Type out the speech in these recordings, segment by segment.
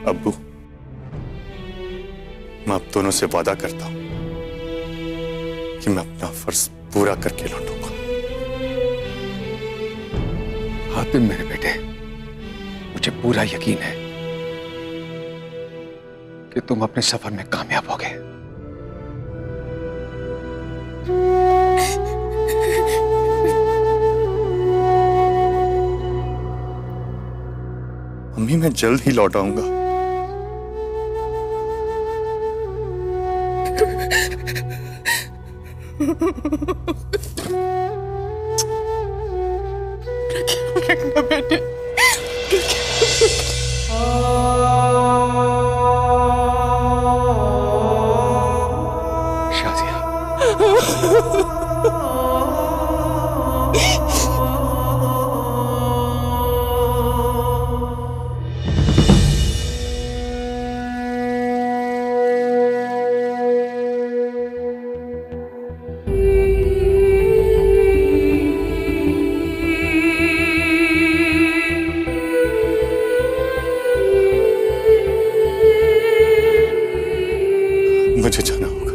अब्बू, मैं आप दोनों से वादा करता हूं कि मैं अपना फर्ज पूरा करके लौटूंगा। हातिम मेरे बेटे, मुझे पूरा यकीन है कि तुम अपने सफर में कामयाब होगे। अम्मी, मैं जल्द ही लौट आऊंगा। रखना बेटे। शाजिया, मुझे जाना होगा।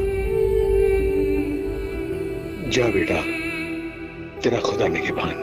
जा बेटा, तेरा खुदा निगहबान।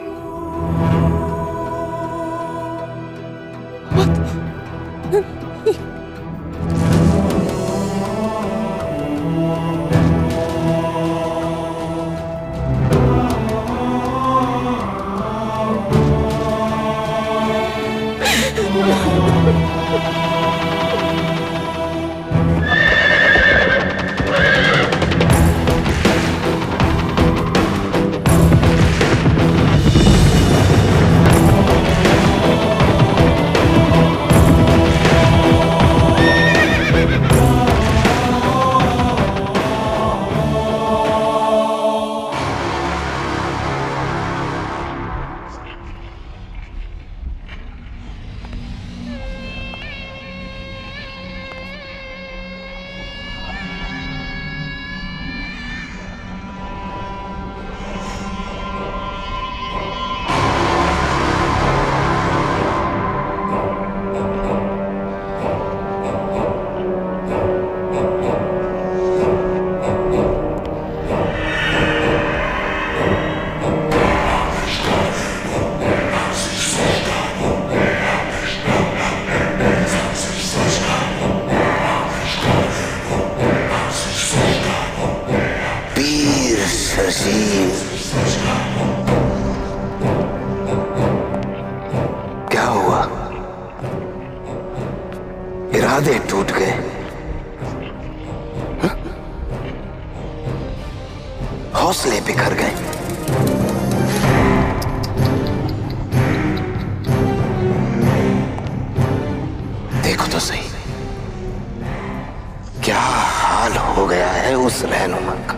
क्या हुआ? इरादे टूट गए? हौसले बिखर गए? देखो तो सही, क्या हाल हो गया है उस रहनुमा का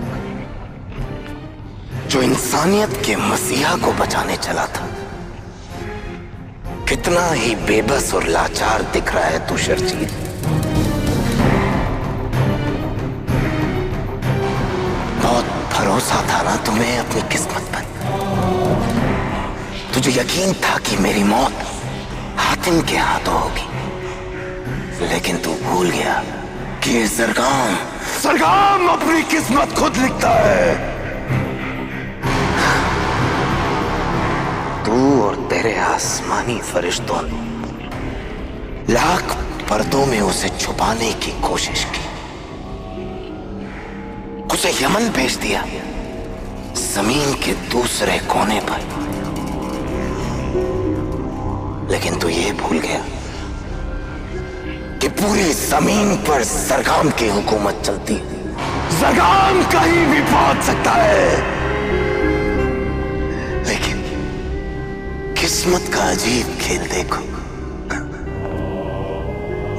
जो इंसानियत के मसीहा को बचाने चला था। कितना ही बेबस और लाचार दिख रहा है तू शर्जील। बहुत भरोसा था ना तुम्हें अपनी किस्मत पर। तुझे यकीन था कि मेरी मौत हातिम के हाथों होगी, लेकिन तू भूल गया कि ये सरगाम अपनी किस्मत खुद लिखता है। तू और तेरे आसमानी फरिश्तों ने लाख पर्दों में उसे छुपाने की कोशिश की, उसे यमन भेज दिया, जमीन के दूसरे कोने पर। लेकिन तू ये भूल गया कि पूरी जमीन पर सरगाम की हुकूमत चलती है। सरगाम कहीं भी पहुंच सकता है, लेकिन किस्मत का अजीब खेल देखो।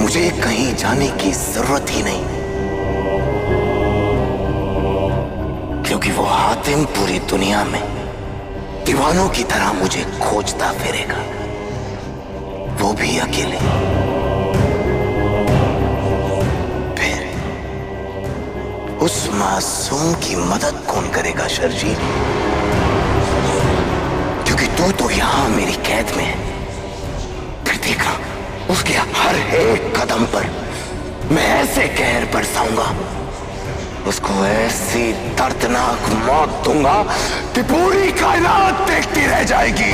मुझे कहीं जाने की जरूरत ही नहीं, क्योंकि वो हातिम पूरी दुनिया में दीवानों की तरह मुझे खोजता फिरेगा, वो भी अकेले। फिर उस मासूम की मदद कौन करेगा शर्जील? क्योंकि तू तो यहां मेरी कैद में है। फिर देखना उसके हर एक कदम पर मैं ऐसे कहर बरसाऊंगा, उसको ऐसी दर्दनाक मौत दूंगा कि पूरी कायनात देखती रह जाएगी।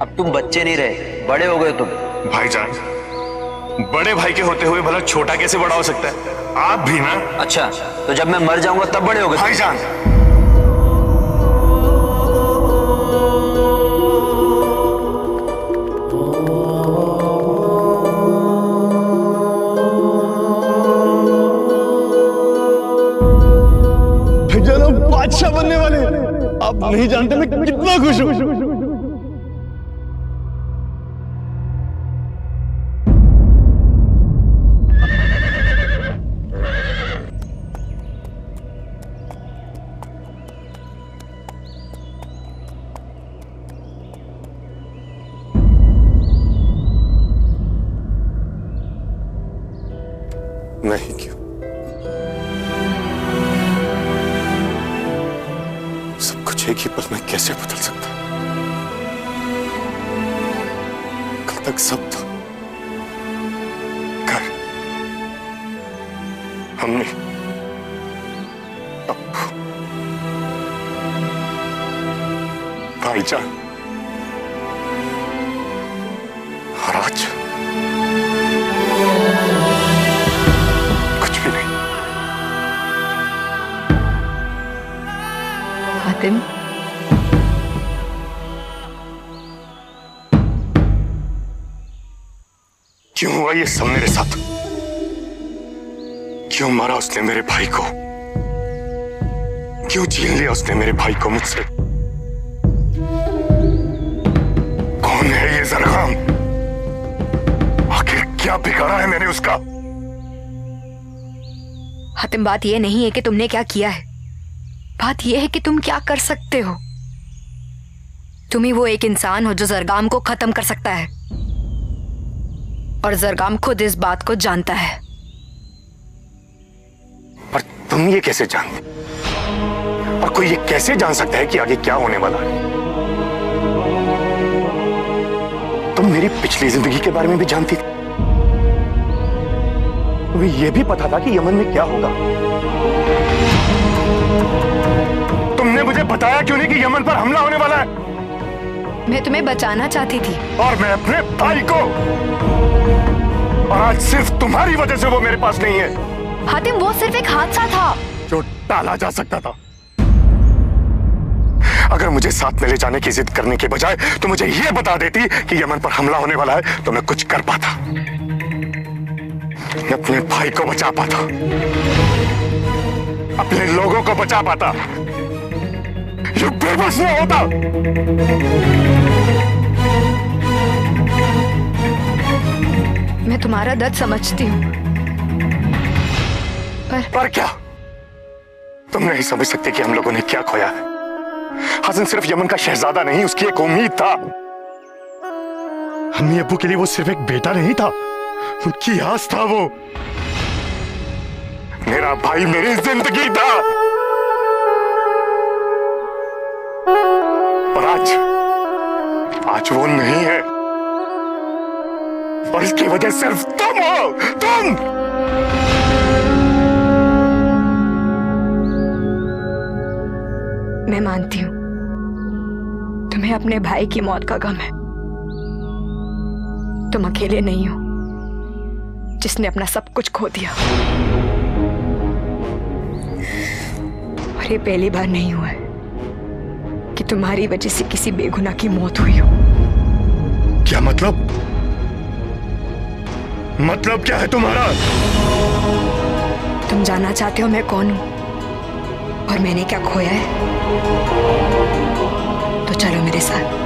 अब तुम बच्चे नहीं रहे, बड़े हो गए तुम। भाईजान, बड़े भाई के होते हुए भला छोटा कैसे बड़ा हो सकता है? आप भी ना। अच्छा, तो जब मैं मर जाऊंगा तब बड़े हो गए भाईजान। भाईजान, हम बादशाह बनने वाले हैं। आप नहीं जानते मैं कितना खुश हूं। नहीं, क्यों? सब कुछ एक ही पल में कैसे बदल सकता? कल तक सब था, घर, हमने, अब्बू, भाईजान, और आज हातिम, क्यों हुआ ये सब मेरे साथ? क्यों मारा उसने मेरे भाई को? क्यों छीन लिया उसने मेरे भाई को मुझसे? कौन है ये ज़रग़ाम? आखिर क्या बिगाड़ा है मैंने उसका? हातिम, बात यह नहीं है कि तुमने क्या किया है, बात यह है कि तुम क्या कर सकते हो। तुम ही वो एक इंसान हो जो ज़रग़ाम को खत्म कर सकता है, और ज़रग़ाम खुद इस बात को जानता है। पर तुम ये कैसे जानते? और कोई ये कैसे जान सकता है कि आगे क्या होने वाला है? तुम मेरी पिछली जिंदगी के बारे में भी जानती थी। तुम्हें यह भी पता था कि यमन में क्या होगा। तुमने मुझे बताया क्यों नहीं कि यमन पर हमला होने वाला है? मैं तुम्हें बचाना चाहती थी। और मैं अपने भाई को। और आज सिर्फ तुम्हारी वजह से वो मेरे पास नहीं है। हातिम, वो सिर्फ एक हादसा था जो टाला जा सकता था। अगर मुझे साथ में ले जाने की जिद करने के बजाय तो मुझे यह बता देती कि यमन पर हमला होने वाला है तो मैं कुछ कर पाता। मैं अपने भाई को बचा पाता, अपने लोगों को बचा पाता, ये बेबस न होता। मैं तुम्हारा दर्द समझती हूँ, पर क्या तुम नहीं समझ सकते कि हम लोगों ने क्या खोया है? हसन सिर्फ यमन का शहजादा नहीं, उसकी एक उम्मीद था। अम्मी अब्बू के लिए वो सिर्फ एक बेटा नहीं था, उनकी आस था। वो मेरा भाई मेरी जिंदगी था। और आज वो नहीं है, और इसकी वजह सिर्फ तुम हो। तुम मैं मानती हूँ तुम्हें अपने भाई की मौत का गम है। तुम अकेले नहीं हो जिसने अपना सब कुछ खो दिया, और ये पहली बार नहीं हुआ है कि तुम्हारी वजह से किसी बेगुनाह की मौत हुई हो। क्या मतलब क्या है तुम्हारा? तुम जानना चाहते हो मैं कौन हूं और मैंने क्या खोया है? तो चलो मेरे साथ।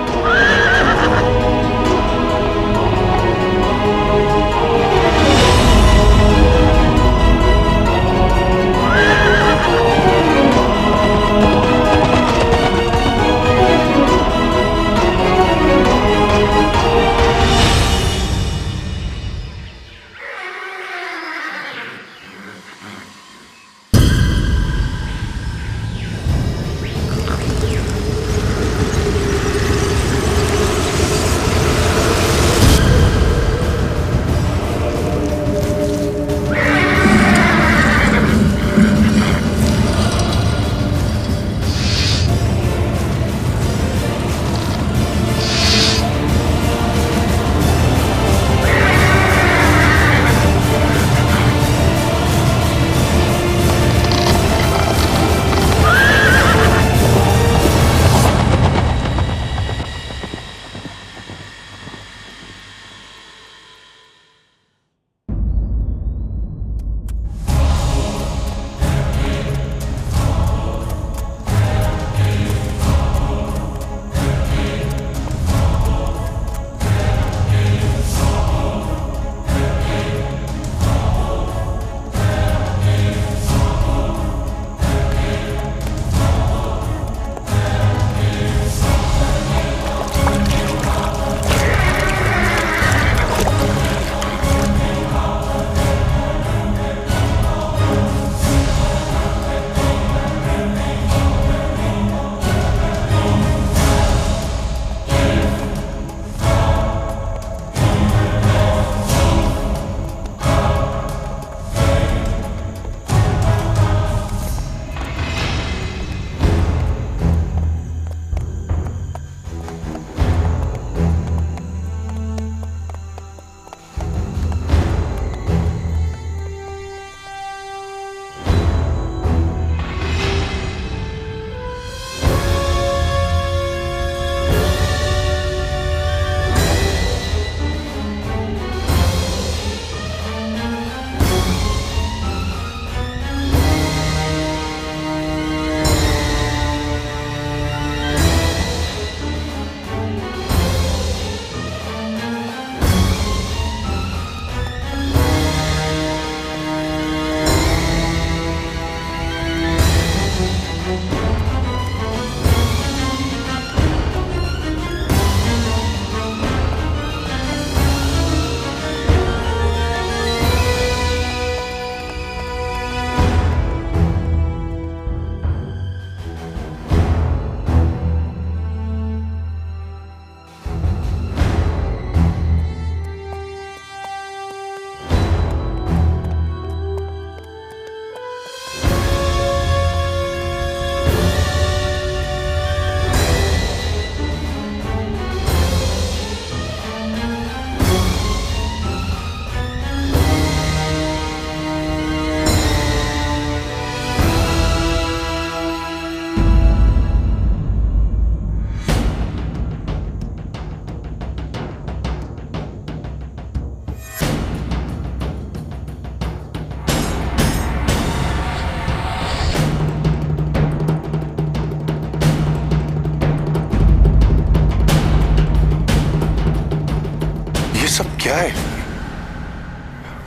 क्या है?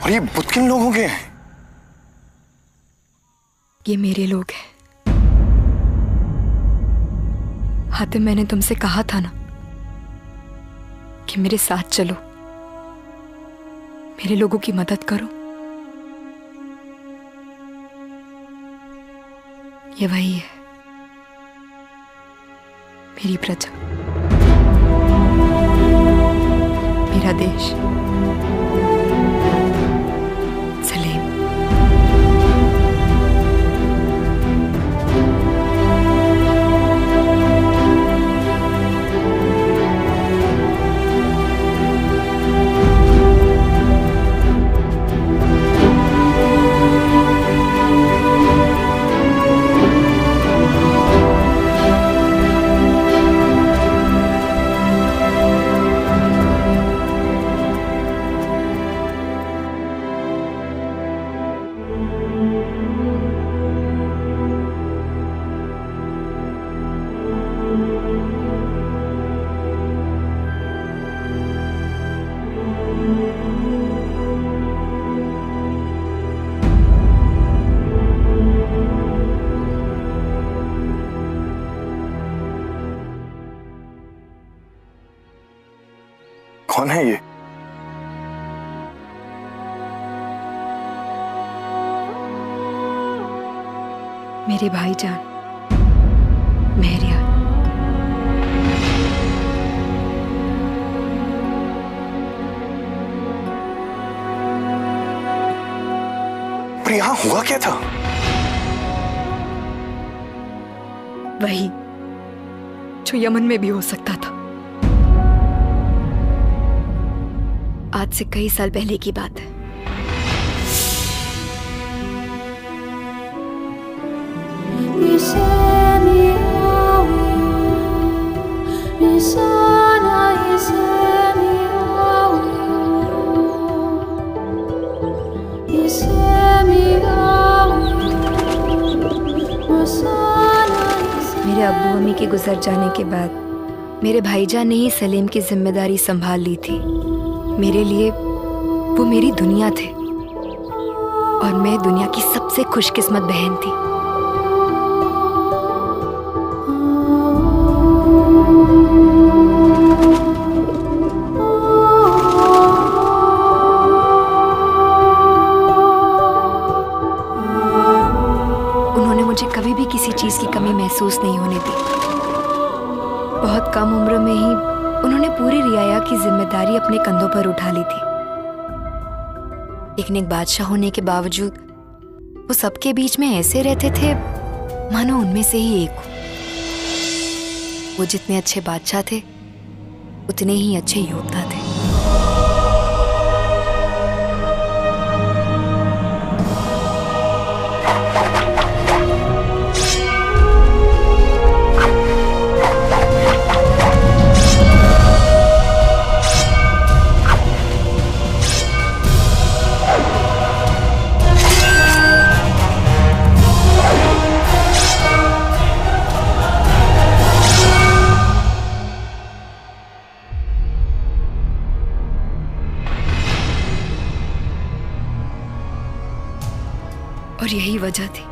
और ये बुत किन लोगों के हैं? ये मेरे लोग हैं। हातिम, मैंने तुमसे कहा था ना कि मेरे साथ चलो, मेरे लोगों की मदद करो। ये वही है, मेरी प्रजा, मेरा देश। सलीम। कौन है ये? मेरे भाईजान मेहरिया। पर यहां हुआ क्या था? वही जो यमन में भी हो सकता था। आज से कई साल पहले की बात है। मेरे अब्बू अम्मी के गुजर जाने के बाद मेरे भाईजान ने ही सलीम की जिम्मेदारी संभाल ली थी। मेरे लिए वो मेरी दुनिया थे और मैं दुनिया की सबसे खुशकिस्मत बहन थी। उन्होंने मुझे कभी भी किसी चीज की कमी महसूस नहीं होने दी। बहुत कम उम्र में ही उन्होंने पूरी रियाया की जिम्मेदारी अपने कंधों पर उठा ली थी। लेकिन एक बादशाह होने के बावजूद वो सबके बीच में ऐसे रहते थे मानो उनमें से ही एक हो। वो जितने अच्छे बादशाह थे उतने ही अच्छे योद्धा थे। और यही वजह थी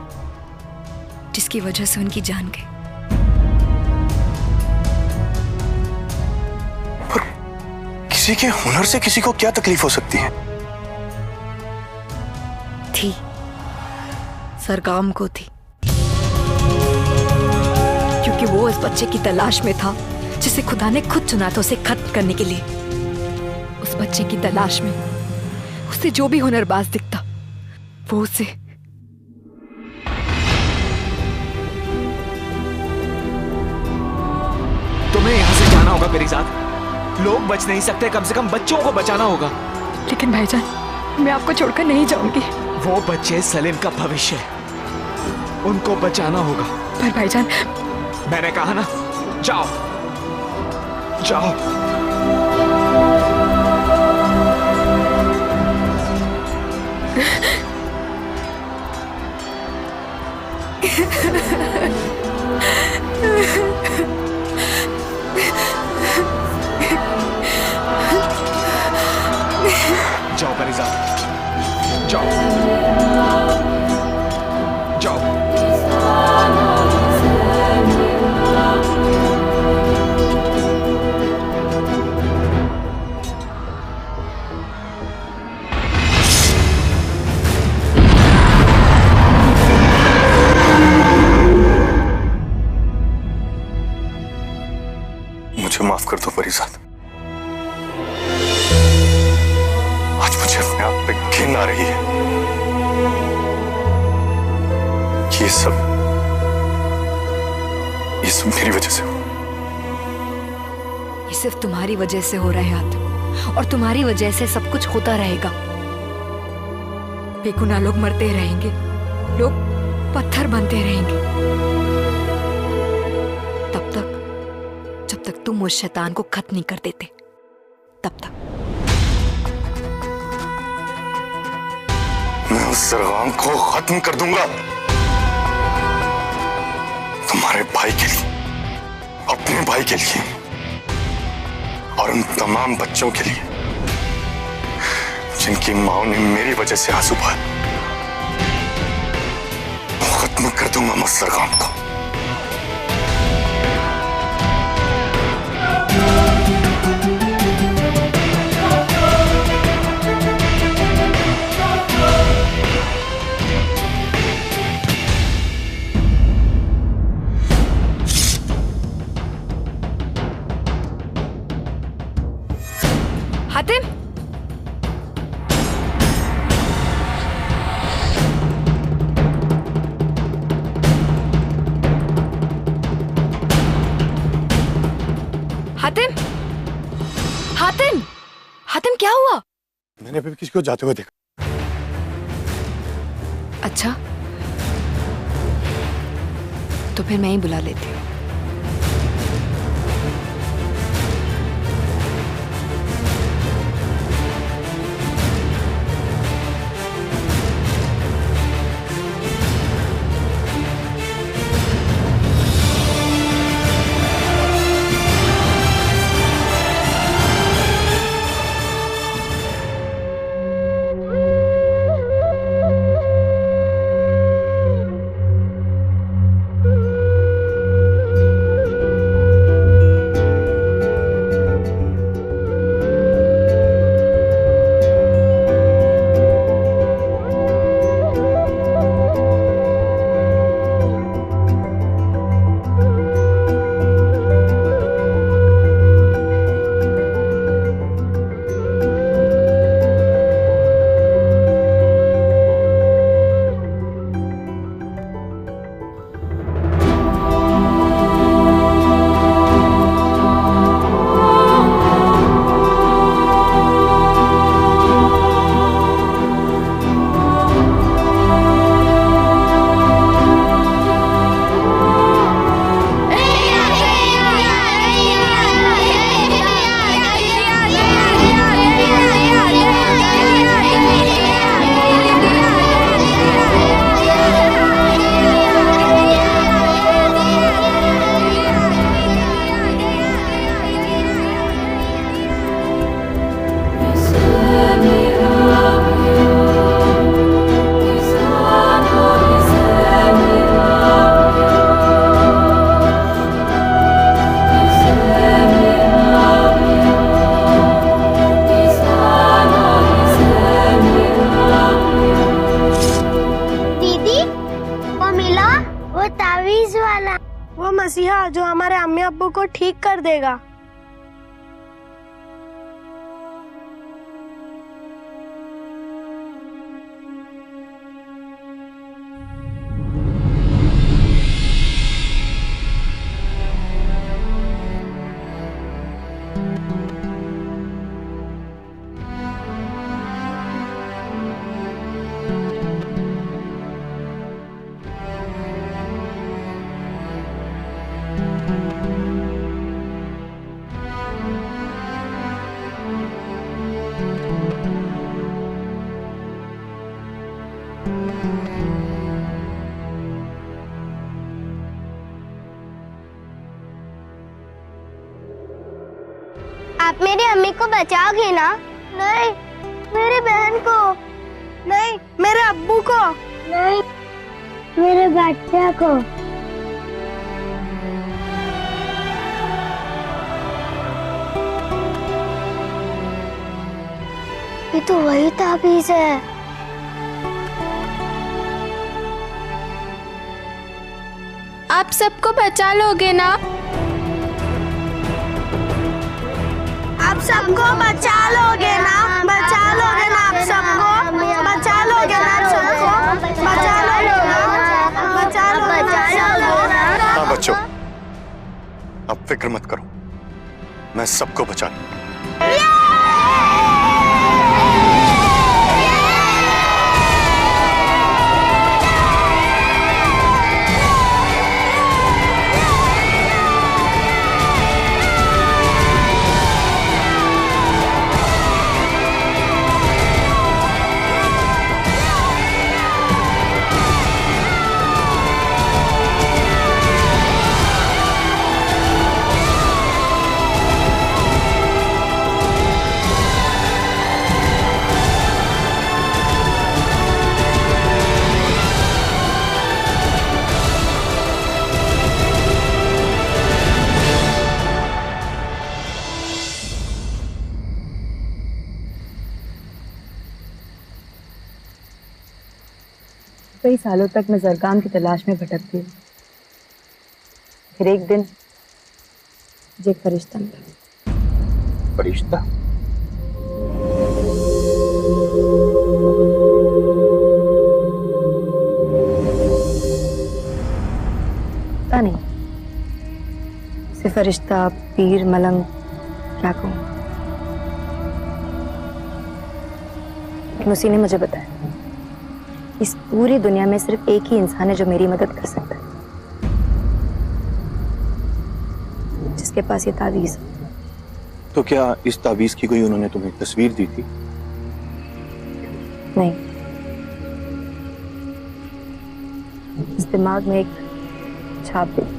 जिसकी वजह से उनकी जान गई। पर किसी के हुनर से किसी को क्या तकलीफ हो सकती है? थी, सरगाम को थी, क्योंकि वो इस बच्चे की तलाश में था जिसे खुदा ने खुद चुना था उसे खत्म करने के लिए। उस बच्चे की तलाश में उसे जो भी हुनरबाज दिखता वो उसे तुम्हें यहाँ से जाना होगा मेरे साथ। लोग बच नहीं सकते, कम से कम बच्चों को बचाना होगा। लेकिन भाईजान, मैं आपको छोड़कर नहीं जाऊंगी। वो बच्चे सलीम का भविष्य है, उनको बचाना होगा। पर भाईजान, मैंने कहा ना, जाओ जाओ। जाओ परिजा, जाओ जाओ। मुझे माफ कर दो परिजात। आज मुझे अपने आप पे घिन आ रही है। ये सब मेरी वजह से हो। ये सिर्फ तुम्हारी वजह से हो रहा है आदम, और तुम्हारी वजह से सब कुछ होता रहेगा। बेगुनाह लोग मरते रहेंगे, लोग पत्थर बनते रहेंगे, तब तक जब तक तुम उस शैतान को खत्म नहीं कर देते, तब तक। मैं उस सरगाम को खत्म कर दूंगा, तुम्हारे भाई के लिए, अपने भाई के लिए, और उन तमाम बच्चों के लिए जिनकी मां ने मेरी वजह से आंसू बहाए। खत्म कर दूंगा मैं सरगाम को। हुआ? मैंने अभी किसी को जाते हुए देखा। अच्छा, तो फिर मैं ही बुला लेती हूँ। वो मसीहा जो हमारे अम्मी अब्बू को ठीक कर देगा। आप मेरी अम्मी को बचाओगे ना? नहीं, मेरी बहन को। नहीं, मेरे अब्बू को। नहीं, मेरे बच्चे को। ये तो वही ताबीज है। आप सबको बचा लोगे ना? आप सबको बचा लोगे ना? बचा लोगे ना? आप सबको बचा लोगे ना? आप सबको बचा लोगे ना? बचा लोगे ना? हाँ बच्चों, अब फिक्र मत करो, मैं सबको बचा लूंगा। कई सालों तक मैं जरगाम की तलाश में भटकती हूँ। फिर एक दिन मुझे एक फरिश्ता मिला। फरिश्ता? पता नहीं, इसे फरिश्ता, पीर, मलंग क्या कहूँ। लेकिन उसी ने मुझे बताया इस पूरी दुनिया में सिर्फ एक ही इंसान है जो मेरी मदद कर सकता है, जिसके पास ये तावीज है। तो क्या इस ताबीज की कोई उन्होंने तुम्हें तस्वीर दी थी? नहीं, इस दिमाग में एक छाप दी।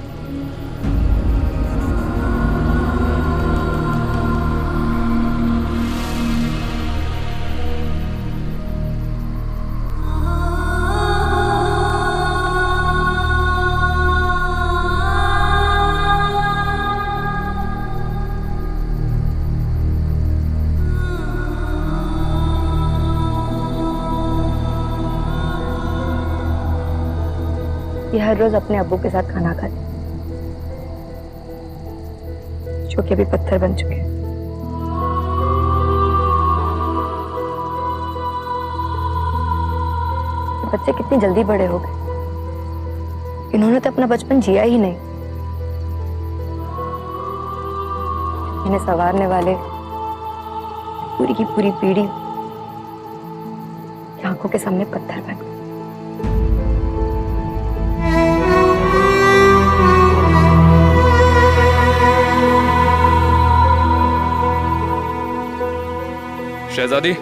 ये हर रोज अपने अब्बू के साथ खाना खाते, जो कि अभी पत्थर बन चुके हैं। बच्चे कितनी जल्दी बड़े हो गए, इन्होंने तो अपना बचपन जिया ही नहीं। इन्हें संवारने वाले पूरी की पूरी पीढ़ी आंखों के सामने पत्थर बन गई। शहजादी,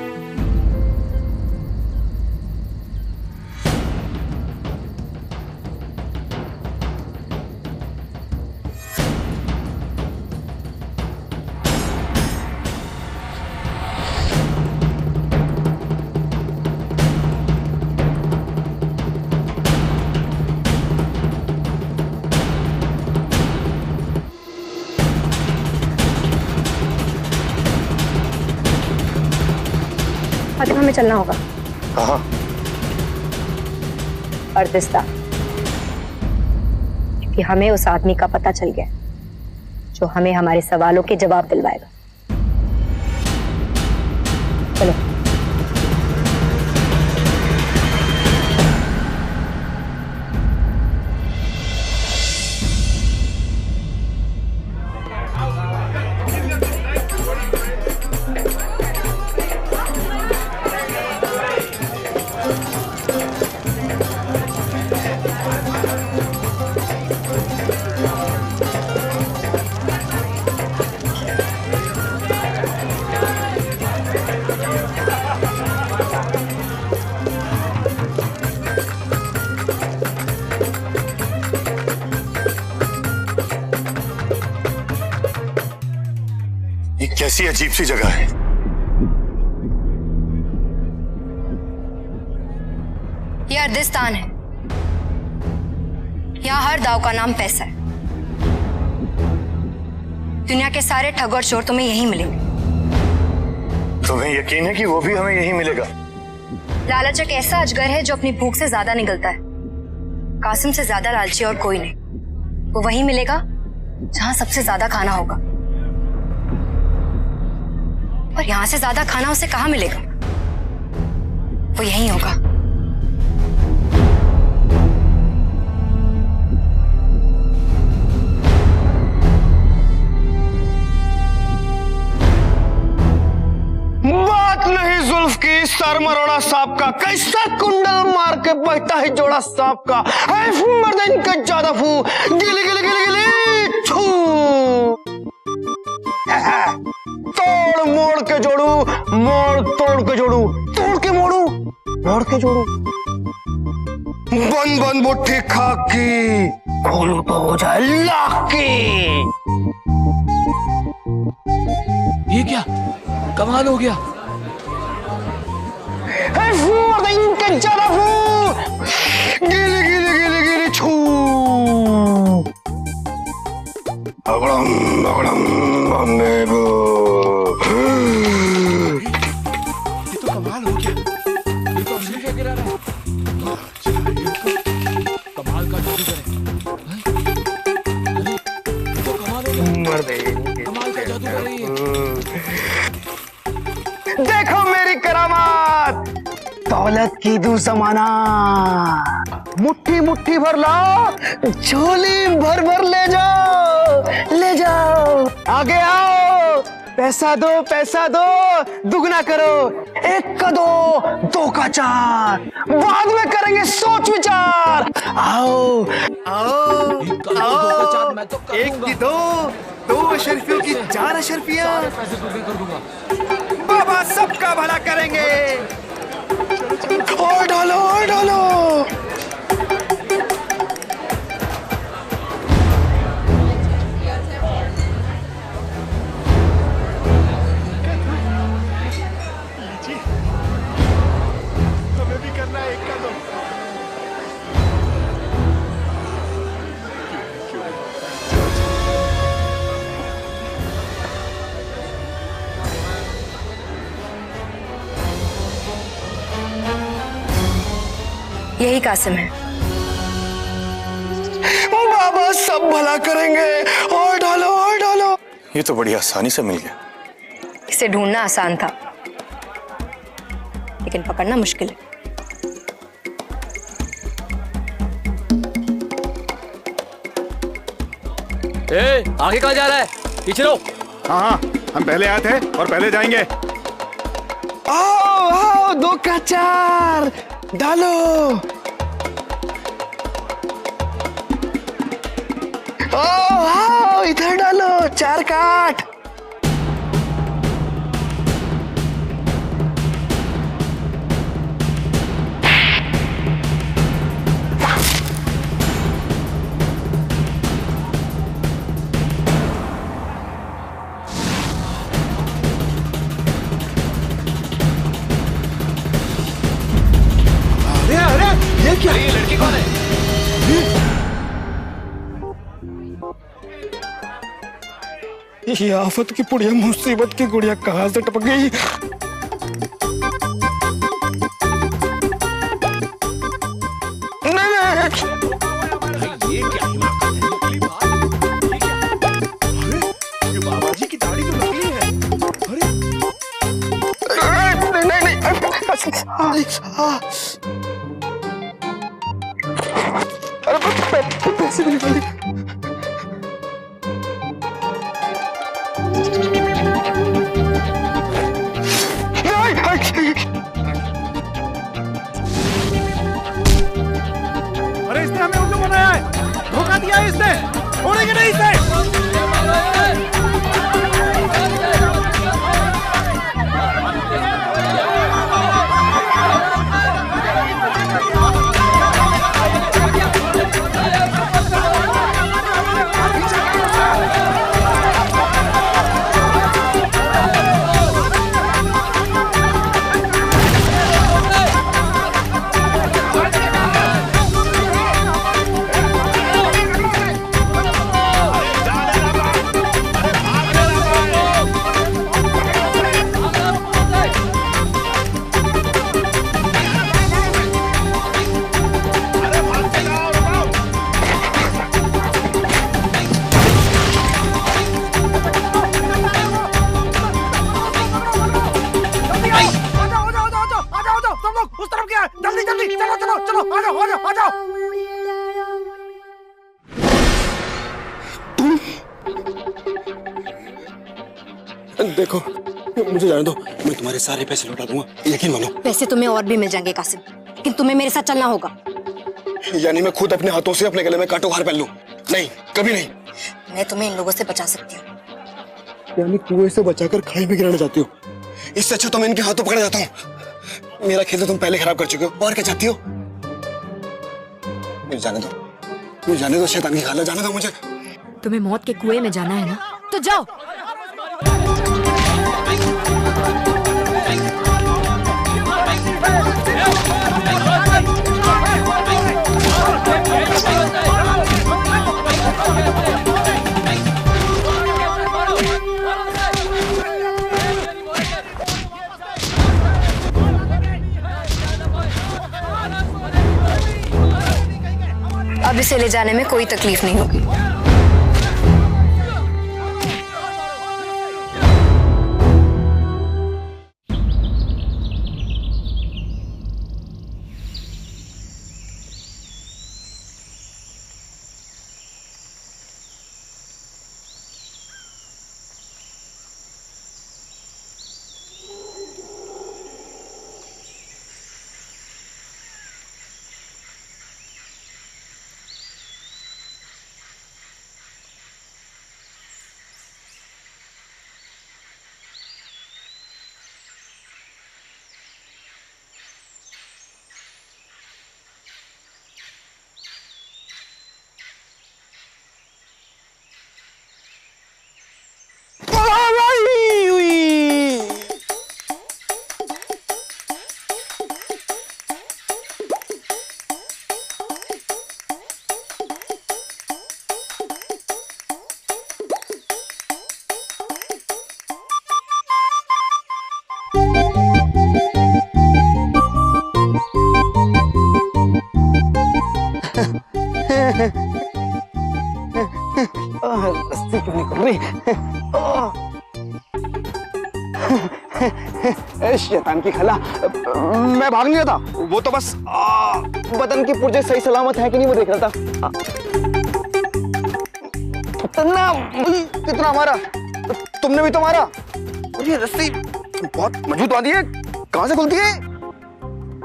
फातिमा, हमें चलना होगा। कहाँ? अर्दिस्तान, क्योंकि हमें उस आदमी का पता चल गया जो हमें हमारे सवालों के जवाब दिलवाएगा। चलो। ये कैसी अजीब सी जगह है। ये अर्दिस्तान है। यहाँ हर दाव का नाम पैसा है। दुनिया के सारे ठग और चोर तुम्हें यहीं मिलेंगे। तुम्हें यकीन है कि वो भी हमें यहीं मिलेगा? लालच एक ऐसा अजगर है जो अपनी भूख से ज्यादा निगलता है। कासिम से ज्यादा लालची और कोई नहीं। वो वहीं मिलेगा जहां सबसे ज्यादा खाना होगा, और यहां से ज्यादा खाना उसे कहां मिलेगा? वो यहीं होगा। बात नहीं जुल्फ की सर मरोड़ा सांप का, कैसा कुंडल मार के बहता है जोड़ा सांप का। है मर्दन का ज्यादा फू, गिली गिली गिली गिली छू। तोड़ मोड़ के जोड़ू, मोड़ तोड़ के जोड़ू, तोड़ के मोड़ू, मोड़ के जोड़ू। बन बन बुट्ठी खाकी, खोलू तो हो जाए लाकी। ये क्या कमाल हो गया। इनके ज्यादा गिली गिली गिली गिली छू। अगड़म अगड़म ये तो कमाल हो गया। ये तो असली क्या गिरा रहा है। कमाल का जादू करे। अरे तो कमाल हो गया। कमाल का जादू कर रही है। देखो मेरी करामात, दौलत की दू जमाना। मुट्ठी मुट्ठी भर लाओ, झोली भर भर ले जाओ, ले जाओ। आगे आओ, पैसा दो, दुगना करो। 1 का 2, 2 का 4, बाद में करेंगे सोच विचार। आओ आओ आओ, मैं तो 1 की 2, 2 अशरफियों की 4 अशरफियां। पैसे तो मैं कर दूंगा। बाबा सबका भला करेंगे। और डालो, और डालो। हमें भी करना है 1 का 2। यही कासिम है। बाबा सब भला करेंगे। और डालो, और डालो। ये तो बड़ी आसानी से मिल गया। इसे ढूंढना आसान था, लेकिन पकड़ना मुश्किल है। आगे कहाँ जा रहा है? पीछे रहो। हाँ, हम पहले आए थे और पहले जाएंगे। आओ आओ, 2 का 4 डालो। आओ आओ, इधर डालो, 4 का 8। ये क्या? ये लड़की कौन है? ये आफत की पुड़िया, मुसीबत की गुड़िया कहां से टपक गई? ये क्या बाबा जी की दाढ़ी तो नकली है। अरे पैसे भी निकाल दे। अरे इसने हमें उल्लू बनाया है, धोखा दिया है इसने। छोड़ेंगे नहीं इसे। देखो, मुझे जाने दो, मैं तुम्हारे सारे पैसे लौटा दूंगा, यकीन मानो। पैसे तुम्हें और भी मिल जाएंगे कासिम, लेकिन तुम्हें मेरे साथ चलना होगा। यानी मैं खुद अपने हाथों से अपने गले में कांटो हार पहन लूं? नहीं, कभी नहीं। मैं तुम्हें इन लोगों से बचा सकती हूँ। यानी कुएं से बचाकर खाई में गिराना चाहती हो? इससे अच्छा तो मैं इनके हाथों पकड़ जाता हूँ। मेरा खेल तो तुम पहले खराब कर चुके हो, और क्या चाहती हो? मुझे जाने दो, मुझे जाने दो, शैतान की खाला, जाने दो मुझे। तुम्हें मौत के कुएं में जाना है ना, तो जाओ। अब इसे ले जाने में कोई तकलीफ नहीं होगी। रस्सी क्यों नहीं खुल रही? शैतान की खला, मैं भाग नहीं रहा था, वो तो बस बदन की पुर्जे सही सलामत है कि नहीं वो देख रहा था। कितना मारा, तुमने भी तो मारा। और ये रस्सी बहुत मजबूत बांधी है, कहां से खुलती है?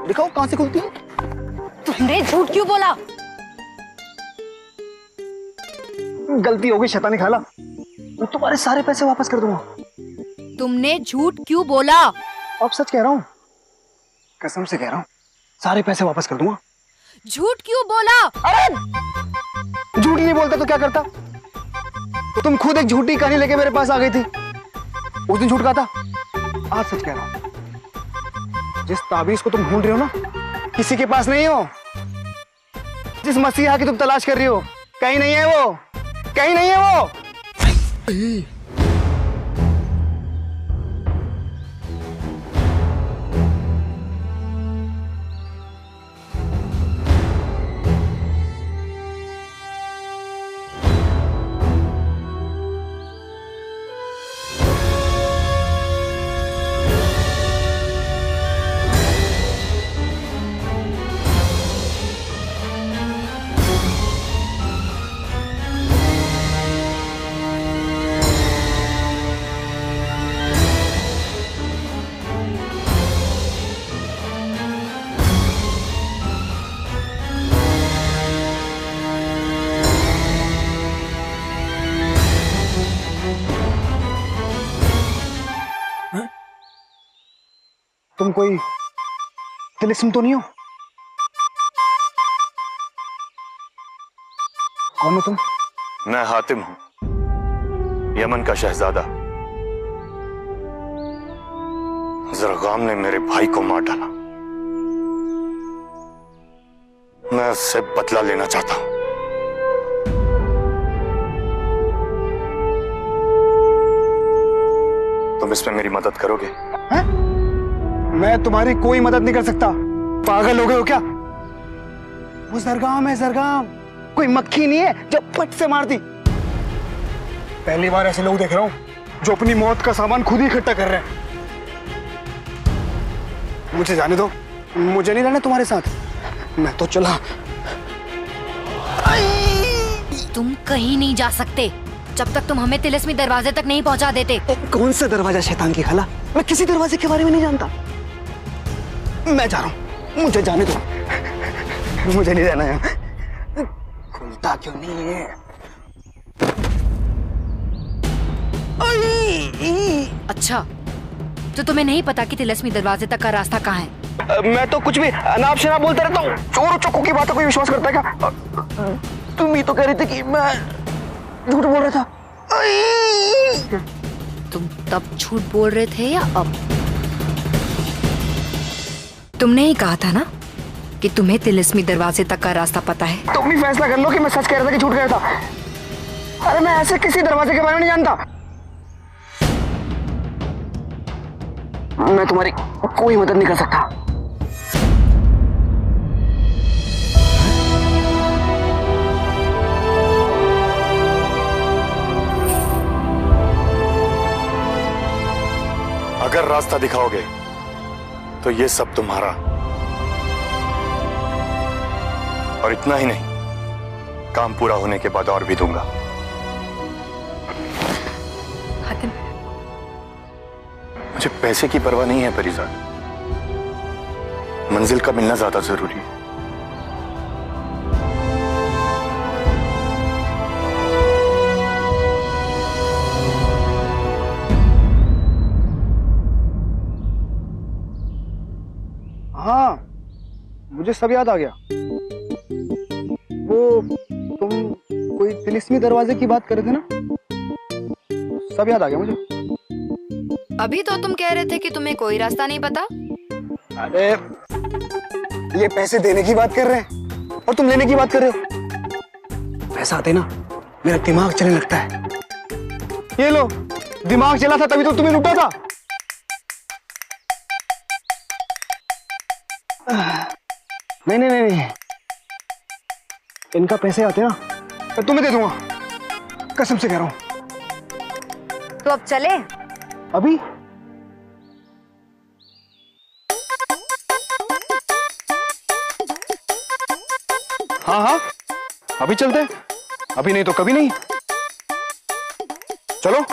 दिखाओ कहां से खुलती है। तुमने झूठ क्यों बोला? गलती हो गई शैतानी खाला, मैं तुम्हारे सारे पैसे वापस कर दूंगा। तुमने झूठ क्यों बोला? अब सच कह रहा हूँ, कसम से कह रहा हूँ, सारे पैसे वापस कर दूंगा। झूठ क्यों बोला? अरे झूठ नहीं बोलता तो क्या करता? तो तुम खुद एक झूठी कहानी लेके मेरे पास आ गई थी, उस दिन झूठ कहा था, आज सच कह रहा हूँ। जिस ताबीज को तुम ढूंढ रहे हो ना, किसी के पास नहीं हो। जिस मसीहा की तुम तलाश कर रही हो, कहीं नहीं है वो, कहीं नहीं है वो। तुम कोई तिलिस्म तो नहीं हो? कौन हो तुम? मैं हातिम हूं, यमन का शहजादा। जरगाम ने मेरे भाई को मार डाला, मैं उससे बदला लेना चाहता हूं। तुम इसमें मेरी मदद करोगे? हैं? मैं तुम्हारी कोई मदद नहीं कर सकता, पागल हो गए हो क्या? वो जरगाम है, जरगाम कोई मक्खी नहीं है जो फट से मार दी। पहली बार ऐसे लोग देख रहा हूं जो अपनी मौत का सामान खुद ही इकट्ठा कर रहे हैं। मुझे जाने दो, मुझे नहीं रहना तुम्हारे साथ, मैं तो चला। तुम कहीं नहीं जा सकते जब तक तुम हमें तिलिस्मी दरवाजे तक नहीं पहुंचा देते। कौन सा दरवाजा शैतान की खाला? मैं किसी दरवाजे के बारे में नहीं जानता। मैं जा रहा हूं, मुझे जाने दो, मुझे नहीं रहना है। खुलता क्यों नहीं है? अच्छा, तो तुम्हें नहीं पता कि तिलिस्मी दरवाजे तक का रास्ता कहाँ है? मैं तो कुछ भी अनाप शनाप बोलता रहता हूँ। चोर चक्कू की बातों को विश्वास करता है क्या? तुम ही तो कह रही थी कि मैं झूठ बोल रहा था। तुम तब झूठ बोल रहे थे या अब? तुमने ही कहा था ना कि तुम्हें तिलिस्मी दरवाजे तक का रास्ता पता है। तुम भी फैसला कर लो कि मैं सच कह रहा था कि झूठ कह रहा था। अरे मैं ऐसे किसी दरवाजे के बारे में नहीं जानता। मैं तुम्हारी कोई मदद नहीं कर सकता। अगर रास्ता दिखाओगे तो ये सब तुम्हारा, और इतना ही नहीं, काम पूरा होने के बाद और भी दूंगा। हातिम, मुझे पैसे की परवाह नहीं है परिजाद, मंजिल का मिलना ज्यादा जरूरी है। हाँ, मुझे सब याद आ गया। वो तुम कोई तिलिस्मी दरवाजे की बात कर रहे थे ना, सब याद आ गया मुझे। अभी तो तुम कह रहे थे कि तुम्हें कोई रास्ता नहीं पता। अरे ये पैसे देने की बात कर रहे हैं और तुम लेने की बात कर रहे हो। पैसा आते ना मेरा दिमाग चलने लगता है। ये लो, दिमाग चला था तभी तो तुम्हें लूटा था। नहीं नहीं नहीं, इनका पैसे आते ना मैं तुम्हें दे दूंगा, कसम से कह रहा हूं। तो अब चले? अभी? हाँ हाँ, अभी चलते हैं, अभी नहीं तो कभी नहीं। चलो।